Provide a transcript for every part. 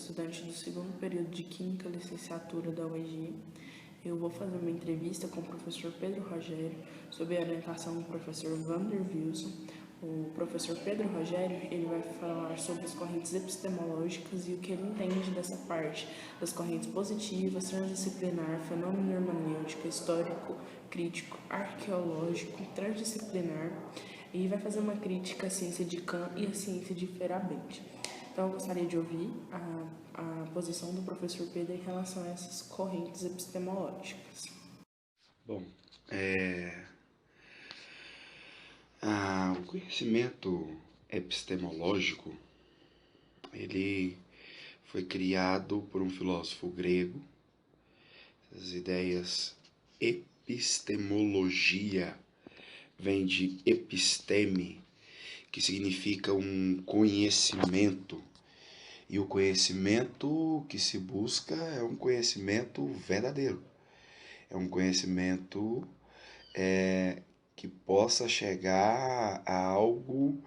estudante do segundo período de Química, licenciatura da UEG. Eu vou fazer uma entrevista com o professor Pedro Rogério, sob a orientação do professor Vander Wilson. O professor Pedro Rogério ele vai falar sobre as correntes epistemológicas e o que ele entende dessa parte, das correntes positivas, transdisciplinar, fenômeno hermenêutico, histórico, crítico, arqueológico, transdisciplinar, e vai fazer uma crítica à ciência de Kant e à ciência de Feyerabend. Então, eu gostaria de ouvir a posição do professor Pedro em relação a essas correntes epistemológicas. Bom, o conhecimento epistemológico, ele foi criado por um filósofo grego. As ideias epistemologia vem de episteme, que significa um conhecimento. E o conhecimento que se busca é um conhecimento verdadeiro. É um conhecimento que possa chegar a algo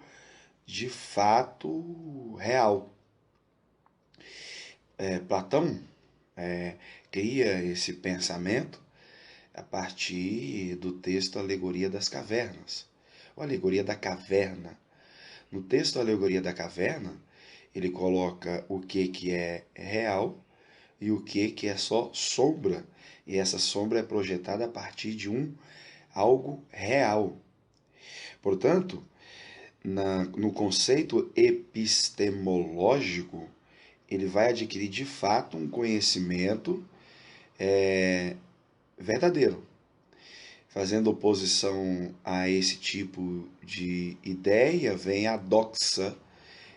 de fato real. Platão cria esse pensamento a partir do texto Alegoria das Cavernas, ou Alegoria da Caverna. No texto Alegoria da Caverna, ele coloca o que é real e o que é só sombra, e essa sombra é projetada a partir de algo real. Portanto, no conceito epistemológico, ele vai adquirir de fato um conhecimento verdadeiro. Fazendo oposição a esse tipo de ideia, vem a doxa.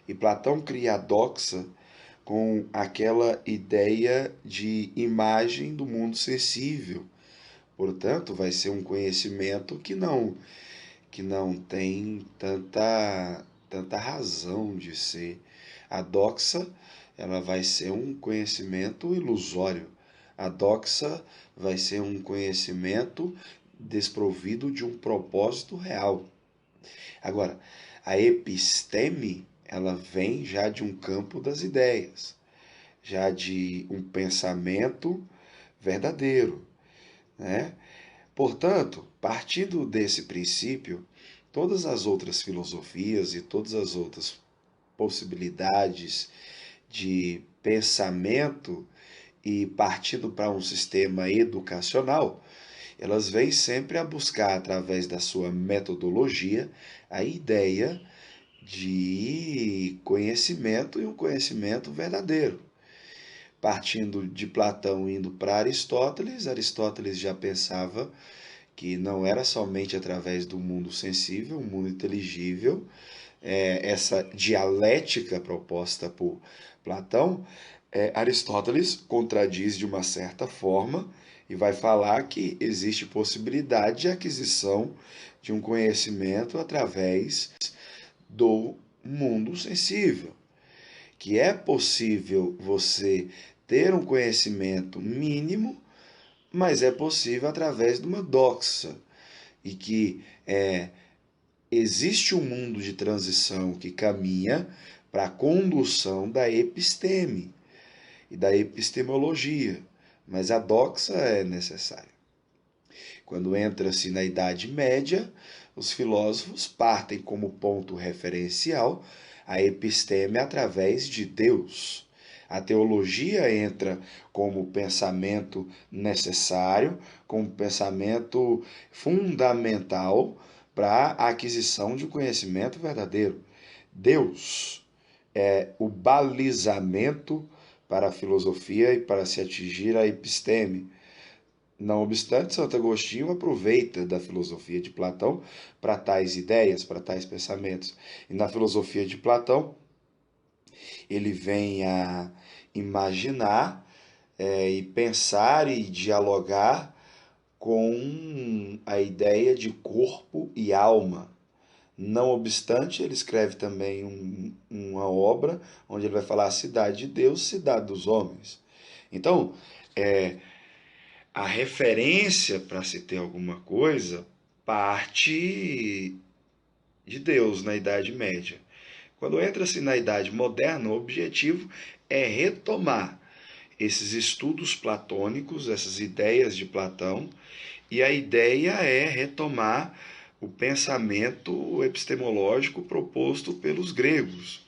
E Platão cria a doxa com aquela ideia de imagem do mundo sensível. Portanto, vai ser um conhecimento que não tem tanta razão de ser. A doxa, ela vai ser um conhecimento ilusório. A doxa vai ser um conhecimento desprovido de um propósito real. Agora, a episteme, ela vem já de um campo das ideias, já de um pensamento verdadeiro, né? Portanto, partindo desse princípio, todas as outras filosofias e todas as outras possibilidades de pensamento e partindo para um sistema educacional, elas vêm sempre a buscar, através da sua metodologia, a ideia de conhecimento e um conhecimento verdadeiro. Partindo de Platão indo para Aristóteles, Aristóteles já pensava que não era somente através do mundo sensível, um mundo inteligível, essa dialética proposta por Platão, Aristóteles contradiz de uma certa forma e vai falar que existe possibilidade de aquisição de um conhecimento através do mundo sensível, que é possível você ter um conhecimento mínimo, mas é possível através de uma doxa, e que existe um mundo de transição que caminha para a condução da episteme e da epistemologia, mas a doxa é necessária. Quando entra-se na Idade Média, os filósofos partem como ponto referencial a episteme através de Deus. A teologia entra como pensamento necessário, como pensamento fundamental para a aquisição de um conhecimento verdadeiro. Deus é o balizamento para a filosofia e para se atingir a episteme. Não obstante, Santo Agostinho aproveita da filosofia de Platão para tais ideias, para tais pensamentos. E na filosofia de Platão, ele vem a imaginar e pensar e dialogar com a ideia de corpo e alma. Não obstante, ele escreve também uma obra onde ele vai falar a cidade de Deus, cidade dos homens. Então, a referência para se ter alguma coisa parte de Deus na Idade Média. Quando entra-se na Idade Moderna, o objetivo é retomar esses estudos platônicos, essas ideias de Platão, e a ideia é retomar o pensamento epistemológico proposto pelos gregos.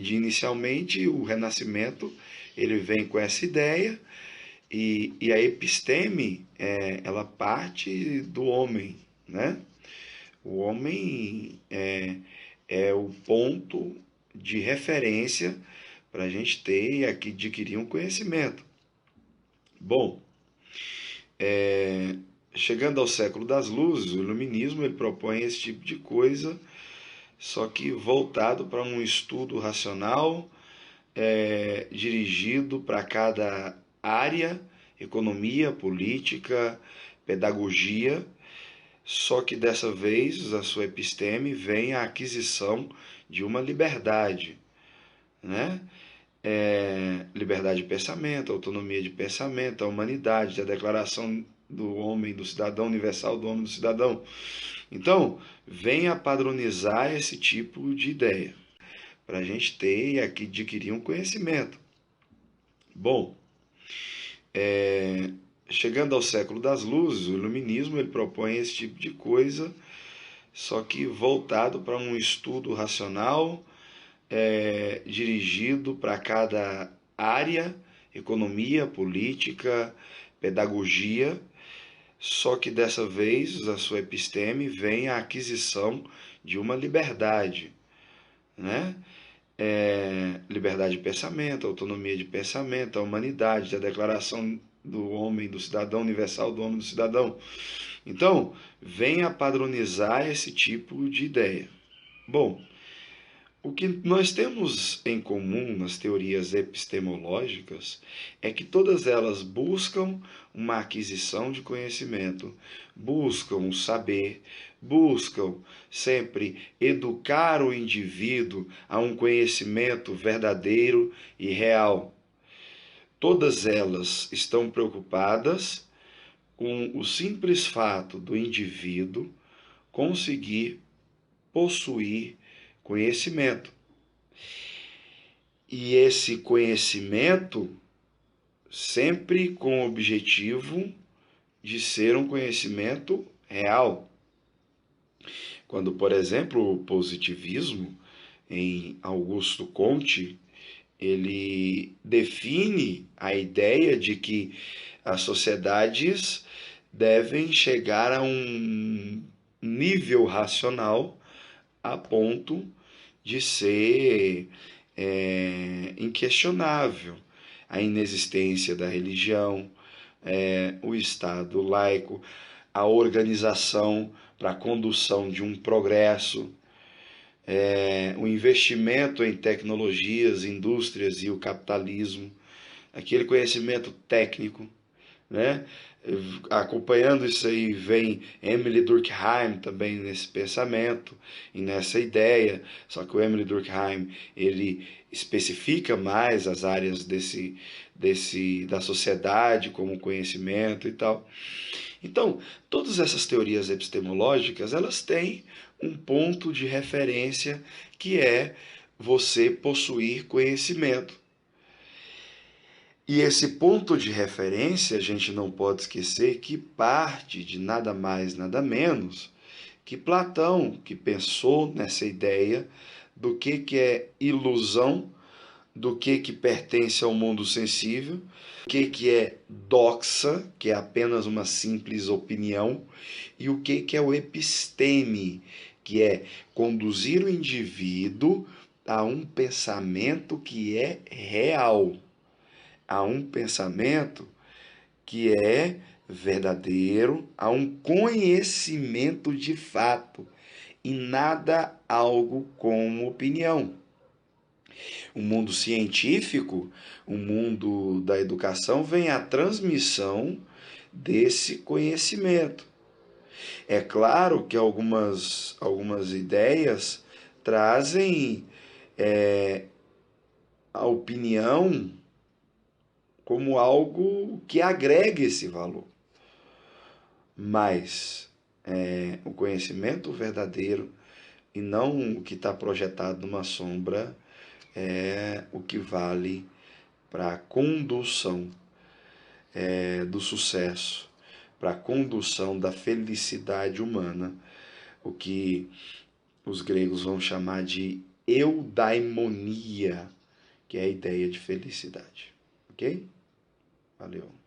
Inicialmente, o Renascimento ele vem com essa ideia, e a episteme ela parte do homem, né? O homem é o ponto de referência para a gente ter e adquirir um conhecimento. Bom, chegando ao século das luzes, o iluminismo ele propõe esse tipo de coisa, só que voltado para um estudo racional, dirigido para cada área, economia, política, pedagogia, só que dessa vez a sua episteme vem a aquisição de uma liberdade, né? Liberdade de pensamento, autonomia de pensamento, a humanidade, a declaração do homem, do cidadão universal, do homem, do cidadão. Então, vem a padronizar esse tipo de ideia, para a gente ter e adquirir um conhecimento. Bom, chegando ao século das luzes, o iluminismo ele propõe esse tipo de coisa, só que voltado para um estudo racional, dirigido para cada área, economia, política, pedagogia, só que dessa vez a sua episteme vem a aquisição de uma liberdade, né? Liberdade de pensamento, autonomia de pensamento, a humanidade, a declaração do homem, do cidadão universal, do homem, do cidadão. Então, vem a padronizar esse tipo de ideia. Bom, o que nós temos em comum nas teorias epistemológicas é que todas elas buscam uma aquisição de conhecimento, buscam saber, buscam sempre educar o indivíduo a um conhecimento verdadeiro e real. Todas elas estão preocupadas com o simples fato do indivíduo conseguir possuir conhecimento. E esse conhecimento sempre com o objetivo de ser um conhecimento real. Quando, por exemplo, o positivismo, em Augusto Comte, ele define a ideia de que as sociedades devem chegar a um nível racional a ponto de ser inquestionável a inexistência da religião, o Estado laico, a organização para a condução de um progresso, o investimento em tecnologias, indústrias e o capitalismo, aquele conhecimento técnico, né? Acompanhando isso aí vem Emile Durkheim também nesse pensamento e nessa ideia, só que o Emile Durkheim ele especifica mais as áreas da sociedade como conhecimento e tal. Então, todas essas teorias epistemológicas, elas têm um ponto de referência que é você possuir conhecimento. E esse ponto de referência, a gente não pode esquecer que parte de nada mais, nada menos que Platão, que pensou nessa ideia do que é ilusão, do que pertence ao mundo sensível, o que é doxa, que é apenas uma simples opinião, e o que é o episteme, que é conduzir o indivíduo a um pensamento que é real, a um pensamento que é verdadeiro, a um conhecimento de fato, e nada algo como opinião. O mundo científico, o mundo da educação, vem a transmissão desse conhecimento. É claro que algumas ideias trazem a opinião como algo que agregue esse valor. Mas o conhecimento verdadeiro e não o que está projetado numa sombra é o que vale para a condução do sucesso, para a condução da felicidade humana, o que os gregos vão chamar de eudaimonia, que é a ideia de felicidade. Ok? Valeu.